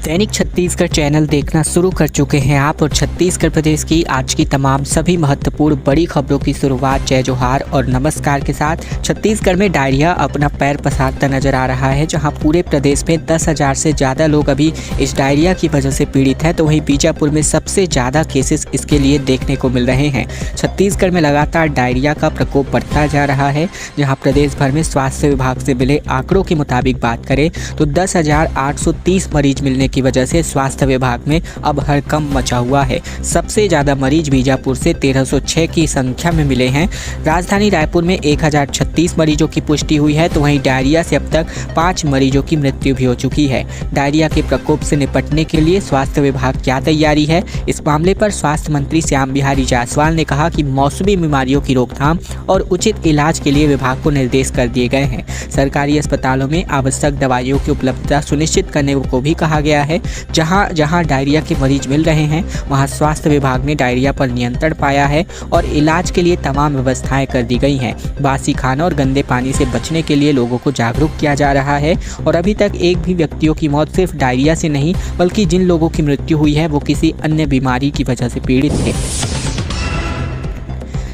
दैनिक Chhattisgarh channel देखना शुरू कर चुके हैं आप और छत्तीसगढ़ प्रदेश की आज की तमाम सभी महत्वपूर्ण बड़ी खबरों की शुरुआत जय जोहार और नमस्कार के साथ। छत्तीसगढ़ में डायरिया अपना पैर पसारता नजर आ रहा है, जहां पूरे प्रदेश में 10,000 से ज़्यादा लोग अभी इस डायरिया की वजह से पीड़ित हैं, तो वहीं बीजापुर में सबसे ज़्यादा केसेस इसके लिए देखने को मिल रहे हैं। छत्तीसगढ़ में लगातार डायरिया का प्रकोप बढ़ता जा रहा है, जहाँ प्रदेश भर में स्वास्थ्य विभाग से मिले आंकड़ों के मुताबिक बात करें तो 10,830 मरीज मिलने की वजह से स्वास्थ्य विभाग में अब हड़कंप मचा हुआ है। सबसे ज़्यादा मरीज बीजापुर से 1306 की संख्या में मिले हैं। राजधानी रायपुर में 1036 मरीजों की पुष्टि हुई है, तो वहीं डायरिया से अब तक 5 मरीजों की मृत्यु भी हो चुकी है। डायरिया के प्रकोप से निपटने के लिए स्वास्थ्य विभाग क्या तैयारी है, इस मामले पर स्वास्थ्य मंत्री श्याम बिहारी जायसवाल ने कहा कि मौसमी बीमारियों की रोकथाम और उचित इलाज के लिए विभाग को निर्देश कर दिए गए हैं। सरकारी अस्पतालों में आवश्यक दवाइयों की उपलब्धता सुनिश्चित करने को भी कहा गया है। जहां जहां डायरिया के मरीज मिल रहे हैं, वहां स्वास्थ्य विभाग ने डायरिया पर नियंत्रण पाया है और इलाज के लिए तमाम व्यवस्थाएं कर दी गई हैं। बासी खाना और गंदे पानी से बचने के लिए लोगों को जागरूक किया जा रहा है और अभी तक एक भी व्यक्तियों की मौत सिर्फ डायरिया से नहीं, बल्कि जिन लोगों की मृत्यु हुई है वो किसी अन्य बीमारी की वजह से पीड़ित थे।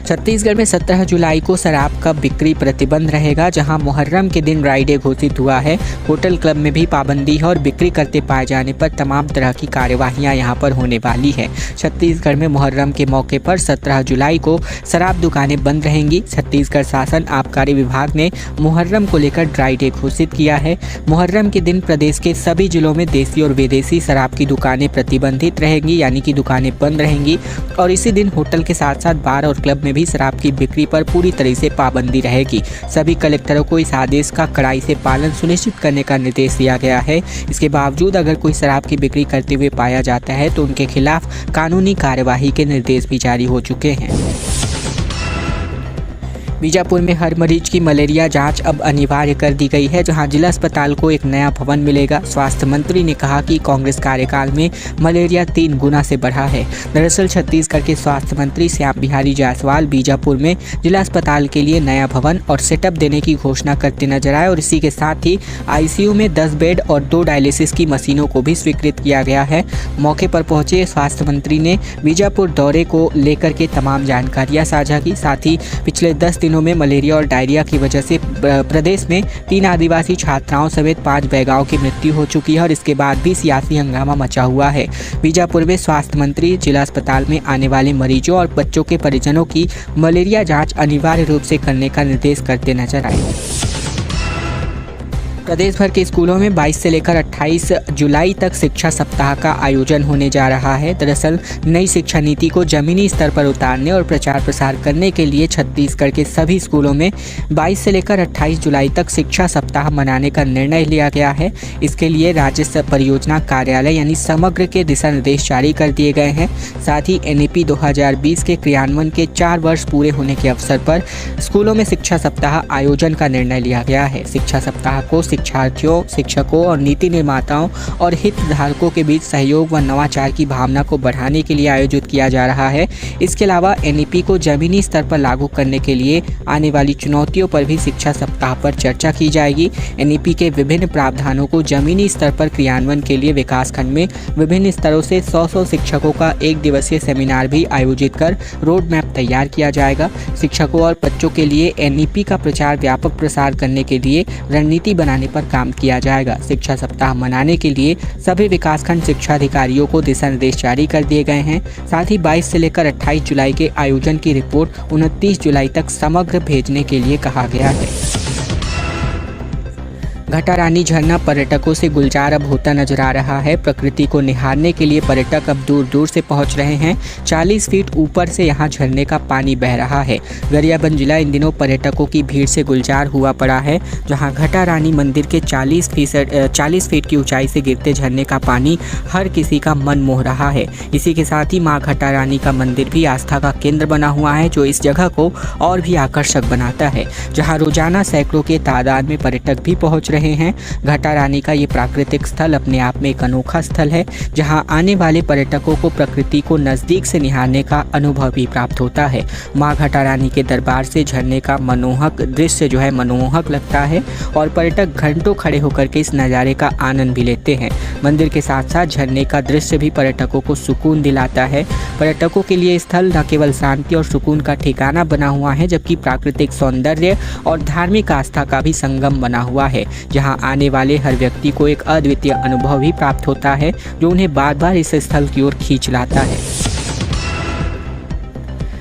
छत्तीसगढ़ में 17 जुलाई को शराब का बिक्री प्रतिबंध रहेगा, जहां मुहर्रम के दिन ड्राई डे घोषित हुआ है। होटल क्लब में भी पाबंदी है और बिक्री करते पाए जाने पर तमाम तरह की कार्यवाहियां यहां पर होने वाली है। छत्तीसगढ़ में मुहर्रम के मौके पर 17 जुलाई को शराब दुकानें बंद रहेंगी। छत्तीसगढ़ शासन आबकारी विभाग ने मुहर्रम को लेकर ड्राई डे घोषित किया है। मुहर्रम के दिन प्रदेश के सभी जिलों में देसी और विदेशी शराब की दुकानें प्रतिबंधित रहेंगी, यानी कि दुकानें बंद रहेंगी और इसी दिन होटल के साथ साथ बार और क्लब में भी शराब की बिक्री पर पूरी तरह से पाबंदी रहेगी। सभी कलेक्टरों को इस आदेश का कड़ाई से पालन सुनिश्चित करने का निर्देश दिया गया है। इसके बावजूद अगर कोई शराब की बिक्री करते हुए पाया जाता है तो उनके खिलाफ कानूनी कार्यवाही के निर्देश भी जारी हो चुके हैं। बीजापुर में हर मरीज की मलेरिया जांच अब अनिवार्य कर दी गई है, जहां जिला अस्पताल को एक नया भवन मिलेगा। स्वास्थ्य मंत्री ने कहा कि कांग्रेस कार्यकाल में मलेरिया 3 गुना से बढ़ा है। दरअसल छत्तीसगढ़ के स्वास्थ्य मंत्री श्याम बिहारी जायसवाल बीजापुर में जिला अस्पताल के लिए नया भवन और सेटअप देने की घोषणा करते नजर आए और इसी के साथ ही आईसीयू में 10 बेड और 2 डायलिसिस की मशीनों को भी स्वीकृत किया गया है। मौके पर पहुंचे स्वास्थ्य मंत्री ने बीजापुर दौरे को लेकर के तमाम जानकारियां साझा की। साथ ही पिछले 10 दिनों में मलेरिया और डायरिया की वजह से प्रदेश में 3 आदिवासी छात्राओं समेत 5 बैगाओं की मृत्यु हो चुकी है और इसके बाद भी सियासी हंगामा मचा हुआ है। बीजापुर में स्वास्थ्य मंत्री जिला अस्पताल में आने वाले मरीजों और बच्चों के परिजनों की मलेरिया जांच अनिवार्य रूप से करने का निर्देश करते नजर आए। प्रदेश भर के स्कूलों में 22 से लेकर 28 जुलाई तक शिक्षा सप्ताह का आयोजन होने जा रहा है। दरअसल नई शिक्षा नीति को जमीनी स्तर पर उतारने और प्रचार प्रसार करने के लिए छत्तीसगढ़ के सभी स्कूलों में 22 से लेकर 28 जुलाई तक शिक्षा सप्ताह मनाने का निर्णय लिया गया है। इसके लिए राज्य परियोजना कार्यालय यानी समग्र के दिशा निर्देश जारी कर दिए गए हैं। साथ ही NEP 2020 के क्रियान्वयन के 4 वर्ष पूरे होने के अवसर पर स्कूलों में शिक्षा सप्ताह आयोजन का निर्णय लिया गया है। शिक्षा सप्ताह को शिक्षार्थियों, शिक्षकों और नीति निर्माताओं और हितधारकों के बीच सहयोग व नवाचार की भावना को बढ़ाने के लिए आयोजित किया जा रहा है। इसके अलावा NEP को जमीनी स्तर पर लागू करने के लिए आने वाली चुनौतियों पर भी शिक्षा सप्ताह पर चर्चा की जाएगी। NEP के विभिन्न प्रावधानों को जमीनी स्तर पर क्रियान्वयन के लिए विकासखंड में विभिन्न स्तरों से 100 शिक्षकों का 1 दिवसीय सेमिनार भी आयोजित कर रोड मैप तैयार किया जाएगा। शिक्षकों और बच्चों के लिए NEP का प्रचार व्यापक प्रसार करने के लिए रणनीति बनाने पर काम किया जाएगा। शिक्षा सप्ताह मनाने के लिए सभी विकासखंड शिक्षा अधिकारियों को दिशा निर्देश जारी कर दिए गए हैं। साथ ही 22 से लेकर 28 जुलाई के आयोजन की रिपोर्ट 29 जुलाई तक समग्र भेजने के लिए कहा गया है। घटारानी झरना पर्यटकों से गुलजार अब होता नजर आ रहा है। प्रकृति को निहारने के लिए पर्यटक अब दूर दूर से पहुंच रहे हैं। 40 फीट ऊपर से यहां झरने का पानी बह रहा है। गरियाबंद जिला इन दिनों पर्यटकों की भीड़ से गुलजार हुआ पड़ा है, जहां घटारानी मंदिर के 40 फीट की ऊंचाई से गिरते झरने का पानी हर किसी का मन मोह रहा है। इसी के साथ ही माँ घटारानी का मंदिर भी आस्था का केंद्र बना हुआ है, जो इस जगह को और भी आकर्षक बनाता है, जहाँ रोजाना सैकड़ों के तादाद में पर्यटक भी पहुँच रहे हैं। घाटा रानी का ये प्राकृतिक स्थल अपने आप में एक अनोखा स्थल है, जहां आने वाले पर्यटकों को प्रकृति को नज़दीक से निहारने का अनुभव भी प्राप्त होता है। माँ घाटा रानी के दरबार से झरने का मनोहक दृश्य जो है मनमोहक लगता है और पर्यटक घंटों खड़े होकर के इस नज़ारे का आनंद भी लेते हैं। मंदिर के साथ साथ झरने का दृश्य भी पर्यटकों को सुकून दिलाता है। पर्यटकों के लिए स्थल न केवल शांति और सुकून का ठिकाना बना हुआ है, जबकि प्राकृतिक सौंदर्य और धार्मिक आस्था का भी संगम बना हुआ है, जहां आने वाले हर व्यक्ति को एक अद्वितीय अनुभव भी प्राप्त होता है, जो उन्हें बार बार इस स्थल की ओर खींच लाता है।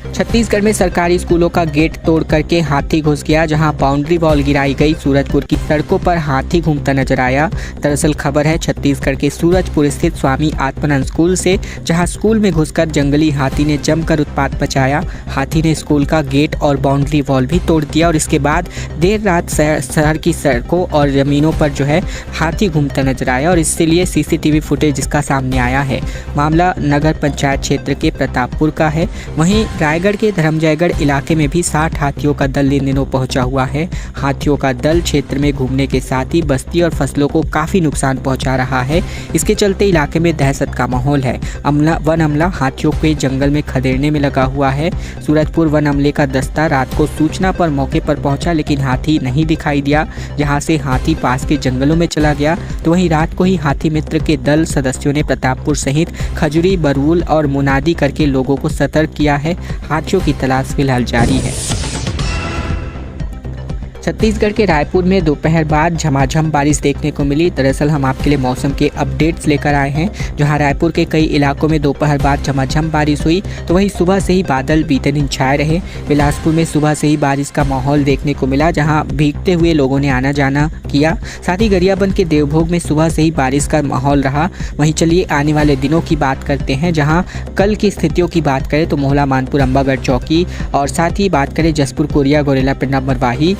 छत्तीसगढ़ में सरकारी स्कूलों का गेट तोड़ करके हाथी घुस गया, जहां बाउंड्री वॉल गिराई गई। सूरजपुर की सड़कों पर हाथी घूमता नजर आया। दरअसल खबर है छत्तीसगढ़ के सूरजपुर स्थित स्वामी आत्मानंद स्कूल से, जहां स्कूल में घुसकर जंगली हाथी ने जमकर उत्पात मचाया। हाथी ने स्कूल का गेट और बाउंड्री वॉल भी तोड़ दिया और इसके बाद देर रात शहर की सड़कों और जमीनों पर जो है हाथी घूमता नजर आया और इसके लिए CCTV फुटेज जिसका सामने आया है। मामला नगर पंचायत क्षेत्र के प्रतापपुर का है। वहीं रायगढ़ के धर्मजयगढ़ इलाके में भी 60 हाथियों का दल इन दिनों पहुंचा हुआ है। हाथियों का दल क्षेत्र में घूमने के साथ ही बस्ती और फसलों को काफ़ी नुकसान पहुंचा रहा है। इसके चलते इलाके में दहशत का माहौल है। वन अमला हाथियों के जंगल में खदेड़ने में लगा हुआ है। सूरजपुर वन अमले का दस्ता रात को सूचना पर मौके पर पहुंचा, लेकिन हाथी नहीं दिखाई दिया, जहां से हाथी पास के जंगलों में चला गया। तो वहीं रात को ही हाथी मित्र के दल सदस्यों ने प्रतापपुर सहित खजुरी, बरवुल और मुनादी करके लोगों को सतर्क किया है। हाथियों की तलाश फिलहाल जारी है। छत्तीसगढ़ के रायपुर में दोपहर बाद झमाझम बारिश देखने को मिली। दरअसल हम आपके लिए मौसम के अपडेट्स लेकर आए हैं, जहां रायपुर के कई इलाकों में दोपहर बाद झमाझम बारिश हुई, तो वहीं सुबह से ही बादल बीते दिन छाए रहे। बिलासपुर में सुबह से ही बारिश का माहौल देखने को मिला, जहां भीगते हुए लोगों ने आना जाना किया। साथ ही गरियाबंद के देवभोग में सुबह से ही बारिश का माहौल रहा। वहीं चलिए आने वाले दिनों की बात करते हैं, जहाँ कल की स्थितियों की बात करें तो मोहला, मानपुर, अंबागढ़ चौकी और साथ ही बात करें जसपुर, कोरिया, गोरेला, पिंडा, मरवाही,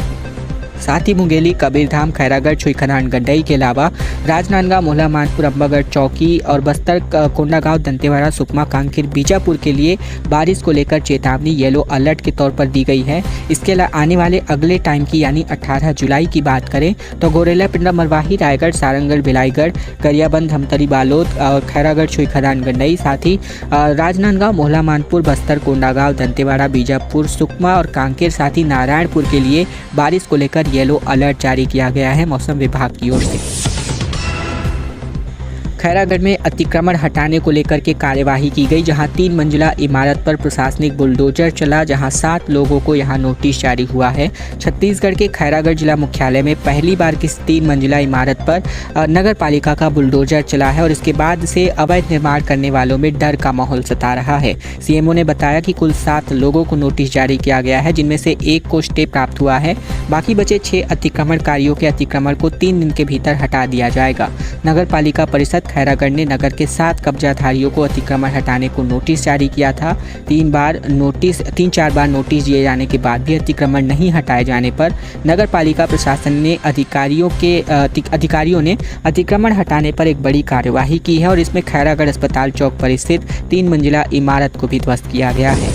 साथ ही मुंगेली, कबीरधाम, खैरागढ़, छुईखदान, गंडई के अलावा राजनांदगांव, मोहला, मानपुर, अंबागढ़ चौकी और बस्तर, कोंडागांव, दंतेवाड़ा, सुकमा, कांकेर, बीजापुर के लिए बारिश को लेकर चेतावनी येलो अलर्ट के तौर पर दी गई है। इसके अलावा आने वाले अगले टाइम की यानी 18 जुलाई की बात करें तो गोरेला, पिंडा, मरवाही, रायगढ़, सारंगढ़, भिलाईगढ़, गरियाबंद, धमतरी, बालोद, खैरागढ़, छुईखदान, गंडई, साथ ही राजनांदगांव, मोहला, मानपुर, बस्तर, कोंडागांव, दंतेवाड़ा, बीजापुर, सुकमा और कांकेर, साथ ही नारायणपुर के लिए बारिश को लेकर येलो अलर्ट जारी किया गया है मौसम विभाग की ओर से। खैरागढ़ में अतिक्रमण हटाने को लेकर के कार्यवाही की गई, जहां 3 मंजिला इमारत पर प्रशासनिक बुलडोजर चला, जहां 7 लोगों को यहां नोटिस जारी हुआ है। छत्तीसगढ़ के खैरागढ़ जिला मुख्यालय में पहली बार किस 3 मंजिला इमारत पर नगर पालिका का बुलडोजर चला है और इसके बाद से अवैध निर्माण करने वालों में डर का माहौल सता रहा है। CMO ने बताया कि कुल 7 लोगों को नोटिस जारी किया गया है, जिनमें से 1 को स्टे प्राप्त हुआ है। बाकी बचे 6 अतिक्रमणकारियों के अतिक्रमण को 3 दिन के भीतर हटा दिया जाएगा। नगर पालिका परिषद खैरागढ़ ने नगर के 7 कब्जाधारियों को अतिक्रमण हटाने को नोटिस जारी किया था। 3-4 बार नोटिस दिए जाने के बाद भी अतिक्रमण नहीं हटाए जाने पर नगर पालिका प्रशासन ने अधिकारियों ने अतिक्रमण हटाने पर एक बड़ी कार्यवाही की है और इसमें खैरागढ़ अस्पताल चौक पर स्थित 3 मंजिला इमारत को भी ध्वस्त किया गया है।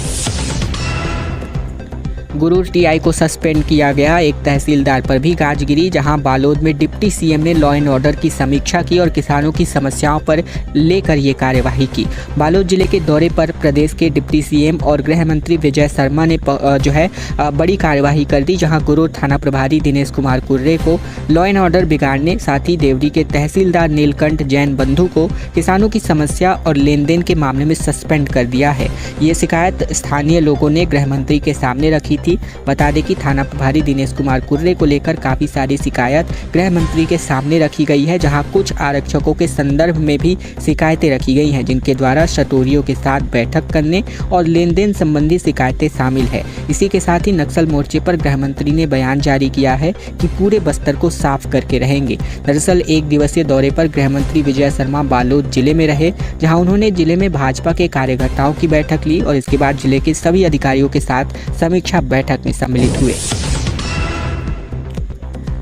गुरूर TI को सस्पेंड किया गया। एक तहसीलदार पर भी गाज गिरी, जहां बालोद में डिप्टी CM ने लॉ एंड ऑर्डर की समीक्षा की और किसानों की समस्याओं पर लेकर ये कार्यवाही की। बालोद जिले के दौरे पर प्रदेश के डिप्टी CM और गृह मंत्री विजय शर्मा ने बड़ी कार्यवाही कर दी, जहां गुरूर थाना प्रभारी दिनेश कुमार कुर्रे को लॉ एंड ऑर्डर बिगाड़ने, साथ ही देवरी के तहसीलदार नीलकंठ जैन बंधु को किसानों की समस्या और लेन देन के मामले में सस्पेंड कर दिया है। ये शिकायत स्थानीय लोगों ने गृह मंत्री के सामने रखी थी। बता दें कि थाना प्रभारी दिनेश कुमार कुर्रे को लेकर काफ़ी सारी शिकायत गृह मंत्री के सामने रखी गई है, जहां कुछ आरक्षकों के संदर्भ में भी शिकायतें रखी गई हैं, जिनके द्वारा शटोरियों के साथ बैठक करने और लेन देन संबंधी शिकायतें शामिल है। इसी के साथ ही नक्सल मोर्चे पर गृह मंत्री ने बयान जारी किया है कि पूरे बस्तर को साफ करके रहेंगे। दरअसल 1 दिवसीय दौरे पर गृह मंत्री विजय शर्मा बालोद जिले में रहे, जहां उन्होंने जिले में भाजपा के कार्यकर्ताओं की बैठक ली और इसके बाद जिले के सभी अधिकारियों के साथ समीक्षा बैठक में सम्मिलित हुए।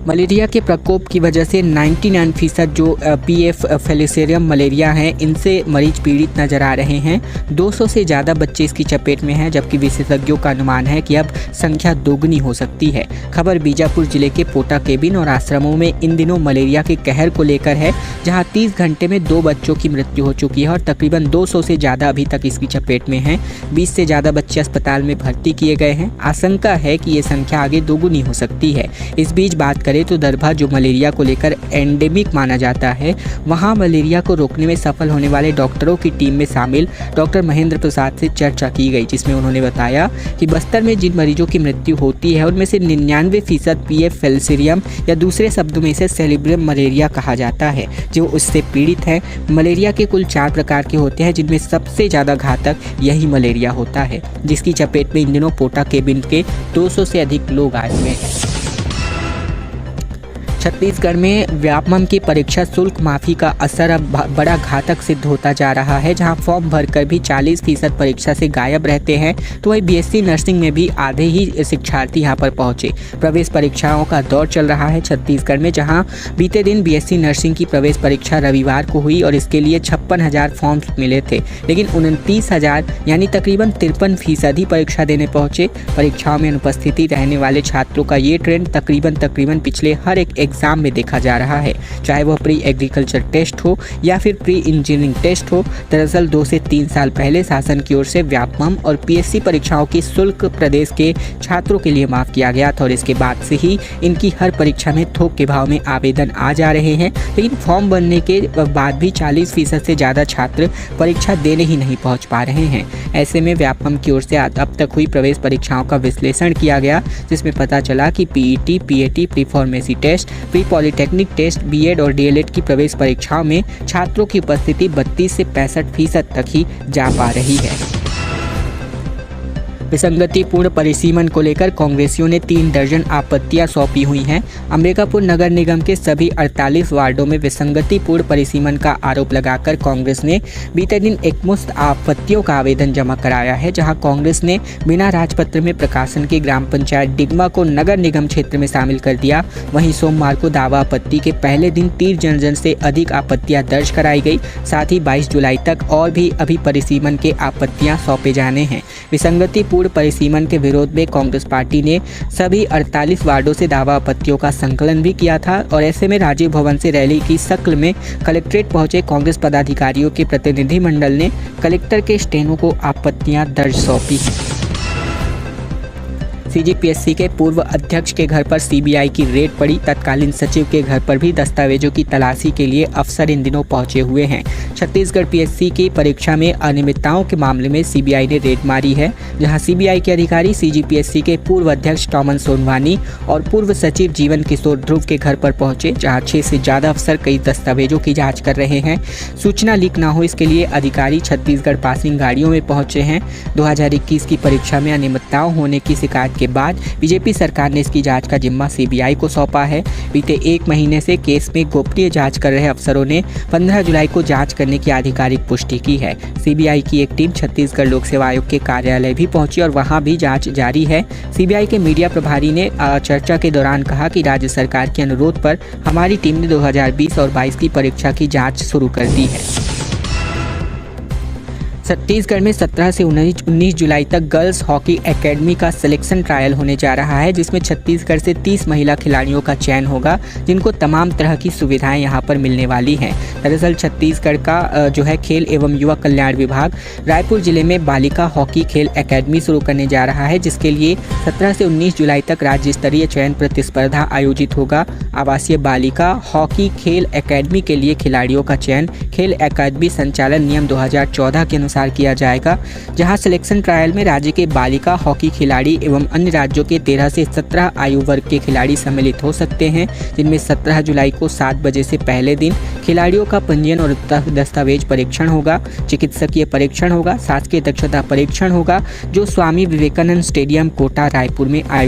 मलेरिया के प्रकोप की वजह से 99% जो पीएफ फैलेरियम मलेरिया है, इनसे मरीज पीड़ित नजर आ रहे हैं। 200 से ज़्यादा बच्चे इसकी चपेट में हैं, जबकि विशेषज्ञों का अनुमान है कि अब संख्या दोगुनी हो सकती है। खबर बीजापुर जिले के पोटा केबिन और आश्रमों में इन दिनों मलेरिया के कहर को लेकर है, जहां 30 घंटे में 2 बच्चों की मृत्यु हो चुकी है और तकरीबन 200 से ज़्यादा अभी तक इसकी चपेट में हैं। 20 से ज़्यादा बच्चे अस्पताल में भर्ती किए गए हैं। आशंका है कि ये संख्या आगे दोगुनी हो सकती है। इस बीच बात करें तो दरभा, जो मलेरिया को लेकर एंडेमिक माना जाता है, वहां मलेरिया को रोकने में सफल होने वाले डॉक्टरों की टीम में शामिल डॉक्टर महेंद्र प्रसाद से चर्चा की गई, जिसमें उन्होंने बताया कि बस्तर में जिन मरीजों की मृत्यु होती है उनमें से 99% पीएफ फैलेरियम या दूसरे शब्दों में इसे सेरिब्रम मलेरिया कहा जाता है, जो उससे पीड़ित है। मलेरिया के कुल 4 प्रकार के होते हैं, जिनमें सबसे ज़्यादा घातक यही मलेरिया होता है, जिसकी चपेट में इन दिनों पोटा केबिन के 200 से अधिक लोग आए हुए हैं। छत्तीसगढ़ में व्यापमं की परीक्षा शुल्क माफ़ी का असर अब बड़ा घातक सिद्ध होता जा रहा है, जहां फॉर्म भरकर भी 40% परीक्षा से गायब रहते हैं, तो वही बीएससी नर्सिंग में भी आधे ही शिक्षार्थी यहां पर पहुंचे। प्रवेश परीक्षाओं का दौर चल रहा है छत्तीसगढ़ में, जहां बीते दिन बीएससी नर्सिंग की प्रवेश परीक्षा रविवार को हुई और इसके लिए 56,000 फॉर्म्स मिले थे, लेकिन 29,000 यानी तकरीबन 53% ही परीक्षा देने पहुंचे। परीक्षाओं में अनुपस्थिति रहने वाले छात्रों का ये ट्रेंड तकरीबन पिछले हर एक एग्जाम में देखा जा रहा है, चाहे वह प्री एग्रीकल्चर टेस्ट हो या फिर प्री इंजीनियरिंग टेस्ट हो। दरअसल 2 से 3 साल पहले शासन की ओर से व्यापमं और पीएससी परीक्षाओं की शुल्क प्रदेश के छात्रों के लिए माफ किया गया था और इसके बाद से ही इनकी हर परीक्षा में थोक के भाव में आवेदन आ जा रहे हैं, लेकिन फॉर्म बनने के बाद भी 40% से ज़्यादा छात्र परीक्षा देने ही नहीं पहुँच पा रहे हैं। ऐसे में व्यापमं की ओर से अब तक हुई प्रवेश परीक्षाओं का विश्लेषण किया गया, जिसमें पता चला कि PET, PAT, pre pharmacy test, pre polytechnic test, BEd और डीएलएड की प्रवेश परीक्षाओं में छात्रों की उपस्थिति 32 से 65% तक ही जा पा रही है। विसंगतिपूर्ण परिसीमन को लेकर कांग्रेसियों ने 3 दर्जन आपत्तियां सौंपी हुई हैं। अंबिकापुर नगर निगम के सभी 48 वार्डों में विसंगतिपूर्ण परिसीमन का आरोप लगाकर कांग्रेस ने बीते दिन एकमुश्त आपत्तियों का आवेदन जमा कराया है, जहां कांग्रेस ने बिना राजपत्र में प्रकाशन के ग्राम पंचायत डिगमा को नगर निगम क्षेत्र में शामिल कर दिया। वहीं सोमवार को दावा आपत्ति के पहले दिन 30 दर्जन से अधिक आपत्तियां दर्ज कराई गई। साथ ही 22 जुलाई तक और भी अभी परिसीमन के आपत्तियां सौंपे जाने हैं। विसंगतिपूर्ण परिसीमन के विरोध में कांग्रेस पार्टी ने सभी 48 वार्डों से दावा आपत्तियों का संकलन भी किया था और ऐसे में राजीव भवन से रैली की शक्ल में कलेक्ट्रेट पहुंचे कांग्रेस पदाधिकारियों के प्रतिनिधिमंडल ने कलेक्टर के स्टेनो को आपत्तियां दर्ज सौंपी हैं। सीजीपीएससी के पूर्व अध्यक्ष के घर पर सीबीआई की रेड पड़ी। तत्कालीन सचिव के घर पर भी दस्तावेजों की तलाशी के लिए अफसर इन दिनों पहुंचे हुए हैं। छत्तीसगढ़ पीएससी की परीक्षा में अनियमितताओं के मामले में सीबीआई ने रेड मारी है, जहां सीबीआई के अधिकारी सीजीपीएससी के पूर्व अध्यक्ष टॉमन सोनवानी और पूर्व सचिव जीवन किशोर ध्रुव के घर पर पहुंचे, जहां 6 से ज़्यादा अफसर कई दस्तावेजों की जाँच कर रहे हैं। सूचना लीक न हो इसके लिए अधिकारी छत्तीसगढ़ पासिंग गाड़ियों में पहुंचे हैं। 2021 की परीक्षा में अनियमितताओं होने की शिकायत के बाद बीजेपी सरकार ने इसकी जांच का जिम्मा सीबीआई को सौंपा है। बीते 1 महीने से केस में गोपनीय जांच कर रहे अफसरों ने 15 जुलाई को जांच करने की आधिकारिक पुष्टि की है। सीबीआई की एक टीम छत्तीसगढ़ लोक सेवा आयोग के कार्यालय भी पहुंची और वहां भी जांच जारी है। सीबीआई के मीडिया प्रभारी ने चर्चा के दौरान कहा कि राज्य सरकार के अनुरोध पर हमारी टीम ने 2020 और 22 की परीक्षा की जाँच शुरू कर दी है। छत्तीसगढ़ में 17 से 19 जुलाई तक गर्ल्स हॉकी एकेडमी का सिलेक्शन ट्रायल होने जा रहा है, जिसमें छत्तीसगढ़ से 30 महिला खिलाड़ियों का चयन होगा, जिनको तमाम तरह की सुविधाएं यहां पर मिलने वाली हैं। दरअसल छत्तीसगढ़ का जो है खेल एवं युवा कल्याण विभाग रायपुर जिले में बालिका हॉकी खेल एकेडमी शुरू करने जा रहा है, जिसके लिए 17 से 19 जुलाई तक राज्य स्तरीय चयन प्रतिस्पर्धा आयोजित होगा। आवासीय बालिका हॉकी खेल एकेडमी के लिए खिलाड़ियों का चयन खेल अकादमी संचालन नियम 2014 के अनुसार किया जाएगा, जहां सिलेक्शन ट्रायल में राज्य के बालिका हॉकी खिलाड़ी एवं अन्य राज्यों के 13 से 17 आयु वर्ग के खिलाड़ी सम्मिलित हो सकते हैं, जिनमें 17 जुलाई को 7 बजे से पहले दिन खिलाड़ियों का पंजीयन और दस्तावेज परीक्षण होगा, चिकित्सकीय परीक्षण होगा, शासकीय दक्षता परीक्षण होगा, जो स्वामी विवेकानंद स्टेडियम कोटा रायपुर में आयोजित